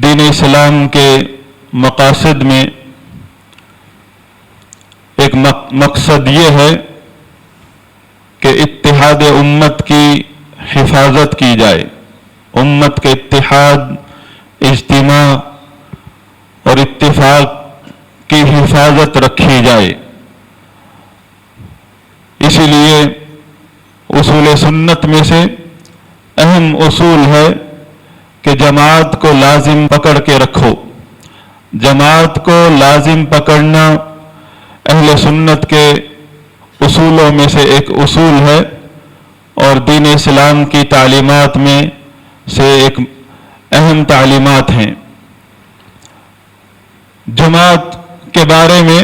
دین اسلام کے مقاصد میں ایک مقصد یہ ہے کہ اتحاد امت کی حفاظت کی جائے، امت کے اتحاد، اجتماع اور اتفاق کی حفاظت رکھی جائے۔ اسی لیے اصول سنت میں سے اہم اصول ہے کہ جماعت کو لازم پکڑ کے رکھو۔ جماعت کو لازم پکڑنا اہل سنت کے اصولوں میں سے ایک اصول ہے اور دین اسلام کی تعلیمات میں سے ایک اہم تعلیمات ہیں۔ جماعت کے بارے میں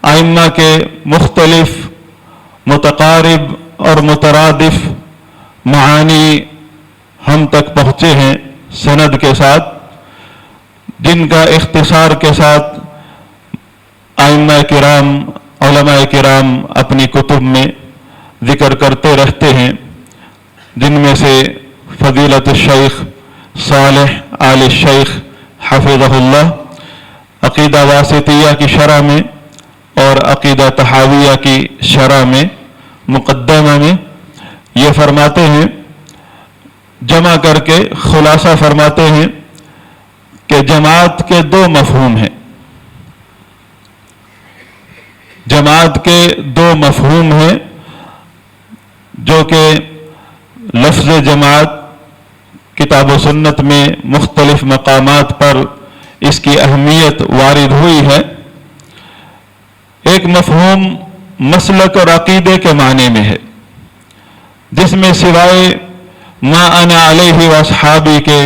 ائمہ کے مختلف متقارب اور مترادف معانی ہم تک پہنچے ہیں سند کے ساتھ، جن کا اختصار کے ساتھ ائمہ کرام، علماء کرام اپنی کتب میں ذکر کرتے رہتے ہیں، جن میں سے فضیلت الشیخ صالح آل الشیخ حفظہ اللہ عقیدہ واسطیہ کی شرح میں اور عقیدہ تحاویہ کی شرح میں مقدمہ میں یہ فرماتے ہیں، جمع کر کے خلاصہ فرماتے ہیں کہ جماعت کے دو مفہوم ہیں۔ جماعت کے دو مفہوم ہیں جو کہ لفظ جماعت کتاب و سنت میں مختلف مقامات پر اس کی اہمیت وارد ہوئی ہے۔ ایک مفہوم مسلک اور عقیدے کے معنی میں ہے، جس میں سوائے ما انا علیہ واصحابی کے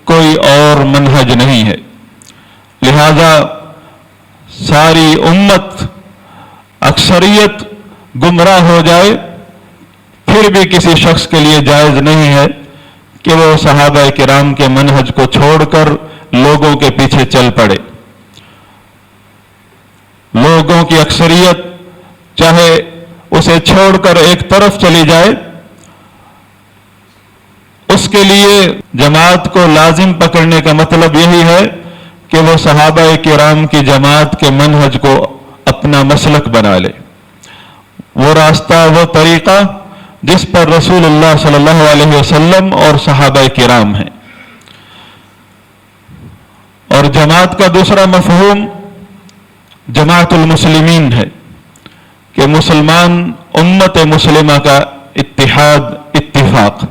کوئی اور منہج نہیں ہے، لہذا ساری امت اکثریت گمراہ ہو جائے پھر بھی کسی شخص کے لیے جائز نہیں ہے کہ وہ صحابہ کرام کے منہج کو چھوڑ کر لوگوں کے پیچھے چل پڑے۔ لوگوں کی اکثریت چاہے اسے چھوڑ کر ایک طرف چلی جائے، اس کے لیے جماعت کو لازم پکڑنے کا مطلب یہی ہے کہ وہ صحابہ کرام کی جماعت کے منہج کو اپنا مسلک بنا لے، وہ راستہ، وہ طریقہ جس پر رسول اللہ صلی اللہ علیہ وسلم اور صحابہ کرام ہیں۔ اور جماعت کا دوسرا مفہوم جماعت المسلمین ہے کہ مسلمان امت مسلمہ کا اتحاد، اتفاق،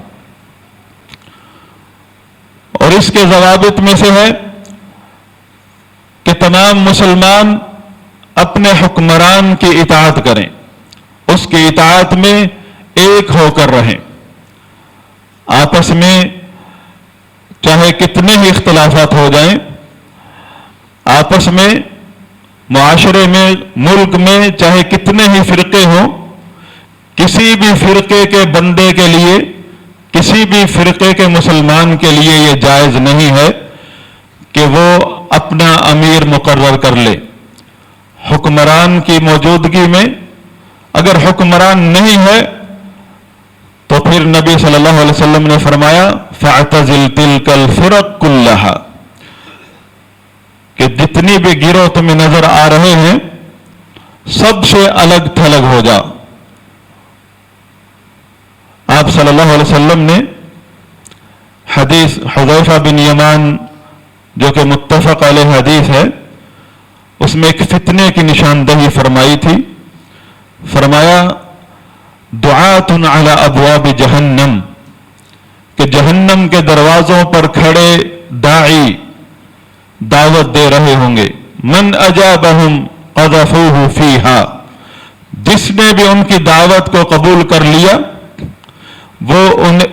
اور اس کے ضوابط میں سے ہے کہ تمام مسلمان اپنے حکمران کی اطاعت کریں، اس کی اطاعت میں ایک ہو کر رہیں، آپس میں چاہے کتنے ہی اختلافات ہو جائیں، آپس میں، معاشرے میں، ملک میں چاہے کتنے ہی فرقے ہوں، کسی بھی فرقے کے بندے کے لیے، کسی بھی فرقے کے مسلمان کے لیے یہ جائز نہیں ہے کہ وہ اپنا امیر مقرر کر لے۔ حکمران کی موجودگی میں اگر حکمران نہیں ہے تو پھر نبی صلی اللہ علیہ وسلم نے فرمایا فَاعْتَزِلْ تِلْكَ الْفِرَقَ كُلَّهَا، کہ جتنی بھی گروہ تمہیں نظر آ رہے ہیں سب سے الگ تھلگ ہو جا۔ آپ صلی اللہ علیہ وسلم نے حدیث حذیفہ بن یمان جو کہ متفق علیہ حدیث ہے، اس میں ایک فتنے کی نشاندہی فرمائی تھی۔ فرمایا دعات علی ابواب جہنم، کہ جہنم کے دروازوں پر کھڑے داعی دعوت دے رہے ہوں گے، من اجابہم قذفوہ فیہا، جس نے بھی ان کی دعوت کو قبول کر لیا وہ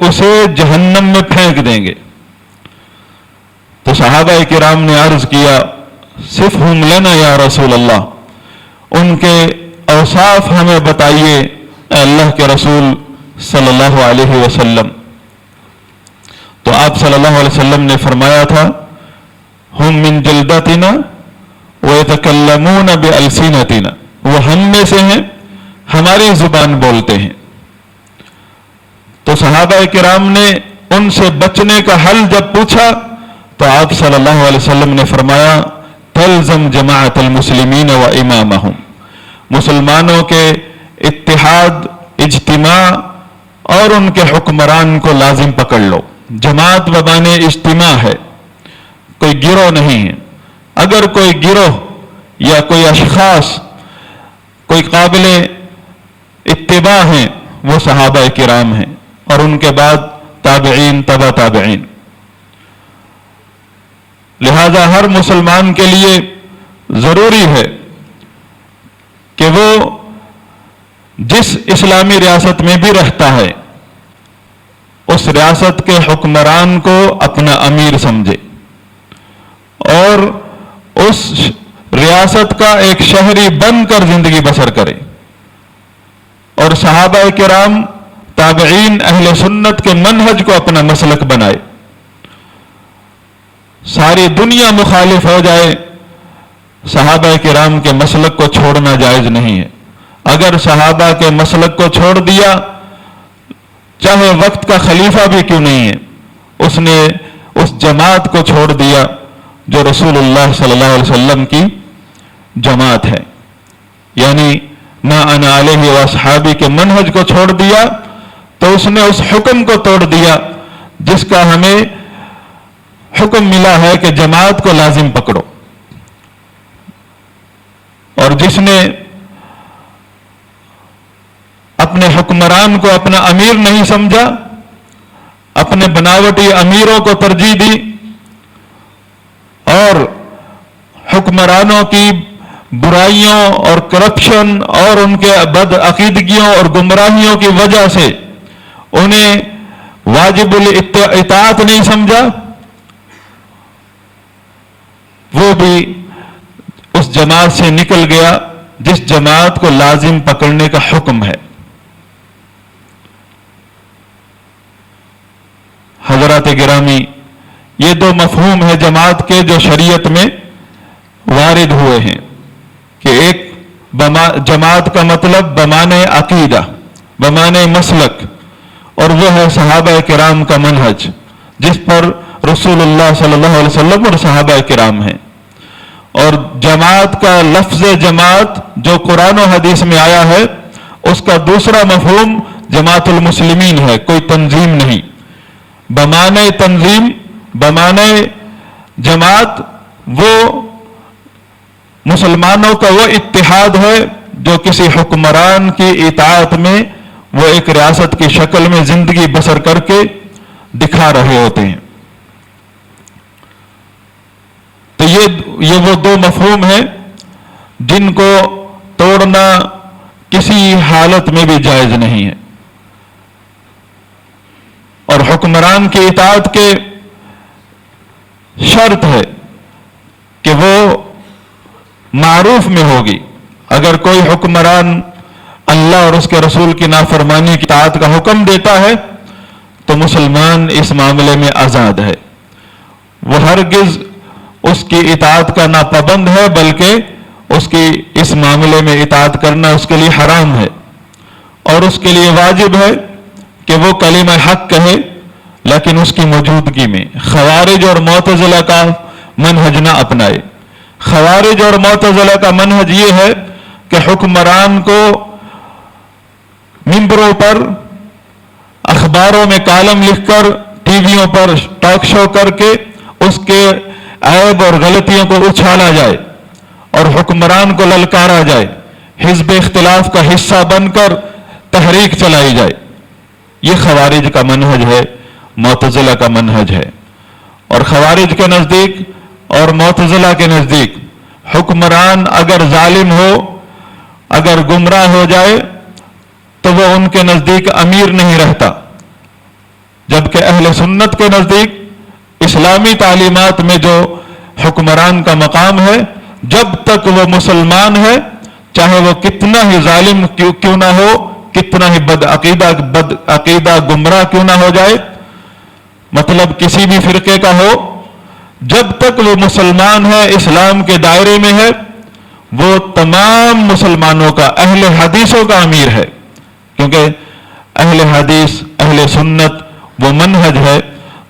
اسے جہنم میں پھینک دیں گے۔ تو صحابہ کرام نے عرض کیا صفہم لنا یا رسول اللہ، ان کے اوصاف ہمیں بتائیے اے اللہ کے رسول صلی اللہ علیہ وسلم۔ تو آپ صلی اللہ علیہ وسلم نے فرمایا تھا ہم من جلدتنا ویتکلمون بألسنتنا، وہ ہم میں سے ہیں، ہماری زبان بولتے ہیں۔ تو صحابہ کرام نے ان سے بچنے کا حل جب پوچھا تو آپ صلی اللہ علیہ وسلم نے فرمایا تلزم جماعت المسلمین و امامہم، مسلمانوں کے اتحاد، اجتماع اور ان کے حکمران کو لازم پکڑ لو۔ جماعت بمانے اجتماع ہے، کوئی گروہ نہیں ہے۔ اگر کوئی گروہ یا کوئی اشخاص کوئی قابل اتباع ہیں وہ صحابہ کرام ہیں، اور ان کے بعد تابعین، تبع تابعین۔ لہذا ہر مسلمان کے لیے ضروری ہے کہ وہ جس اسلامی ریاست میں بھی رہتا ہے اس ریاست کے حکمران کو اپنا امیر سمجھے اور اس ریاست کا ایک شہری بن کر زندگی بسر کرے، اور صحابہ کرام، تابعین، اہل سنت کے منہج کو اپنا مسلک بنائے۔ ساری دنیا مخالف ہو جائے، صحابہ کرام کے مسلک کو چھوڑنا جائز نہیں ہے۔ اگر صحابہ کے مسلک کو چھوڑ دیا، چاہے وقت کا خلیفہ بھی کیوں نہیں ہے، اس نے اس جماعت کو چھوڑ دیا جو رسول اللہ صلی اللہ علیہ وسلم کی جماعت ہے، یعنی ما انا علیہ واصحابی کے منہج کو چھوڑ دیا تو اس نے اس حکم کو توڑ دیا جس کا ہمیں حکم ملا ہے کہ جماعت کو لازم پکڑو۔ اور جس نے اپنے حکمران کو اپنا امیر نہیں سمجھا، اپنے بناوٹی امیروں کو ترجیح دی اور حکمرانوں کی برائیوں اور کرپشن اور ان کے بد عقیدگیوں اور گمراہیوں کی وجہ سے انہیں واجب الاطاعت نہیں سمجھا، وہ بھی اس جماعت سے نکل گیا جس جماعت کو لازم پکڑنے کا حکم ہے۔ حضرات گرامی، یہ دو مفہوم ہے جماعت کے جو شریعت میں وارد ہوئے ہیں کہ ایک جماعت کا مطلب بمانے عقیدہ، بمانے مسلک، اور وہ ہے صحابہ کرام کا منہج جس پر رسول اللہ صلی اللہ علیہ وسلم اور صحابہ کرام ہیں۔ اور جماعت کا لفظ جماعت جو قرآن و حدیث میں آیا ہے اس کا دوسرا مفہوم جماعت المسلمین ہے، کوئی تنظیم نہیں۔ بمانے تنظیم، بمانے جماعت، وہ مسلمانوں کا وہ اتحاد ہے جو کسی حکمران کی اطاعت میں وہ ایک ریاست کی شکل میں زندگی بسر کر کے دکھا رہے ہوتے ہیں۔ تو یہ وہ دو مفہوم ہیں جن کو توڑنا کسی حالت میں بھی جائز نہیں ہے، اور حکمران کی اطاعت کے شرط ہے کہ وہ معروف میں ہوگی۔ اگر کوئی حکمران اللہ اور اس کے رسول کی نافرمانی کی اطاعت کا حکم دیتا ہے تو مسلمان اس معاملے میں آزاد ہے، وہ ہرگز اس کی اطاعت کا نہ پابند ہے بلکہ اس کی اس معاملے میں اطاعت کرنا اس کے لیے حرام ہے، اور اس کے لیے واجب ہے کہ وہ کلمہ حق کہے لیکن اس کی موجودگی میں خوارج اور معتزلہ کا منہج نہ اپنائے۔ خوارج اور معتزلہ کا منہج یہ ہے کہ حکمران کو ممبروں پر، اخباروں میں کالم لکھ کر، ٹی ویوں پر ٹاک شو کر کے اس کے عیب اور غلطیوں کو اچھالا جائے اور حکمران کو للکارا جائے، حزب اختلاف کا حصہ بن کر تحریک چلائی جائے۔ یہ خوارج کا منہج ہے، معتزلہ کا منہج ہے۔ اور خوارج کے نزدیک اور معتزلہ کے نزدیک حکمران اگر ظالم ہو، اگر گمراہ ہو جائے تو وہ ان کے نزدیک امیر نہیں رہتا، جبکہ اہل سنت کے نزدیک اسلامی تعلیمات میں جو حکمران کا مقام ہے، جب تک وہ مسلمان ہے، چاہے وہ کتنا ہی ظالم کیوں نہ ہو، کتنا ہی بد عقیدہ گمراہ کیوں نہ ہو جائے، مطلب کسی بھی فرقے کا ہو، جب تک وہ مسلمان ہے، اسلام کے دائرے میں ہے، وہ تمام مسلمانوں کا، اہل حدیثوں کا امیر ہے، کیونکہ اہل حدیث، اہل سنت وہ منہج ہے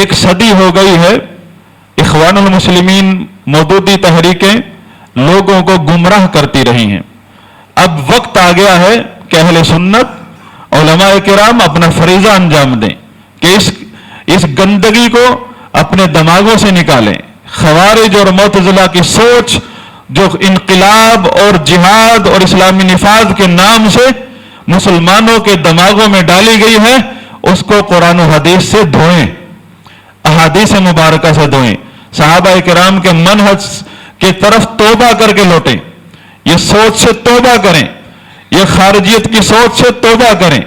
ایک صدی ہو گئی ہے اخوان المسلمین مودودی تحریکیں لوگوں کو گمراہ کرتی رہی ہیں. اب وقت آ گیا ہے کہ اہل سنت علماء کرام اپنا فریضہ انجام دیں کہ اس گندگی کو اپنے دماغوں سے نکالیں. خوارج اور معتزلہ کی سوچ جو انقلاب اور جہاد اور اسلامی نفاذ کے نام سے مسلمانوں کے دماغوں میں ڈالی گئی ہے, اس کو قرآن و حدیث سے دھوئیں, احادیث مبارکہ سے دھوئیں, صحابہ کرام کے منہج کی طرف توبہ کر کے لوٹیں, یہ سوچ سے توبہ کریں, یہ خارجیت کی سوچ سے توبہ کریں.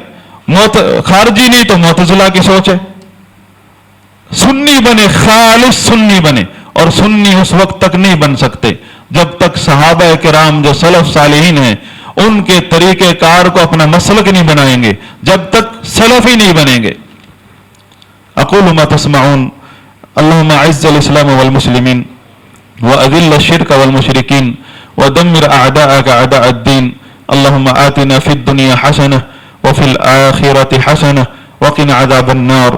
خارجی نہیں تو معتزلہ کی سوچ ہے. سنی بنے, خالص سنی بنے, اور سنی اس وقت تک نہیں بن سکتے جب تک صحابہ کرام جو سلف صالحین ہیں ان کے طریقہ کار کو اپنا مسلک نہیں بنائیں گے, جب تک سلف ہی نہیں بنیں گے. اقول ما تسمعون. اللهم اعز الاسلام والمسلمین واذل الشرك والمشركين ودمر اعداءك اعداء الدين. اللهم آتنا في الدنيا حسنة وفي الآخرة حسنة وقنا عذاب النار.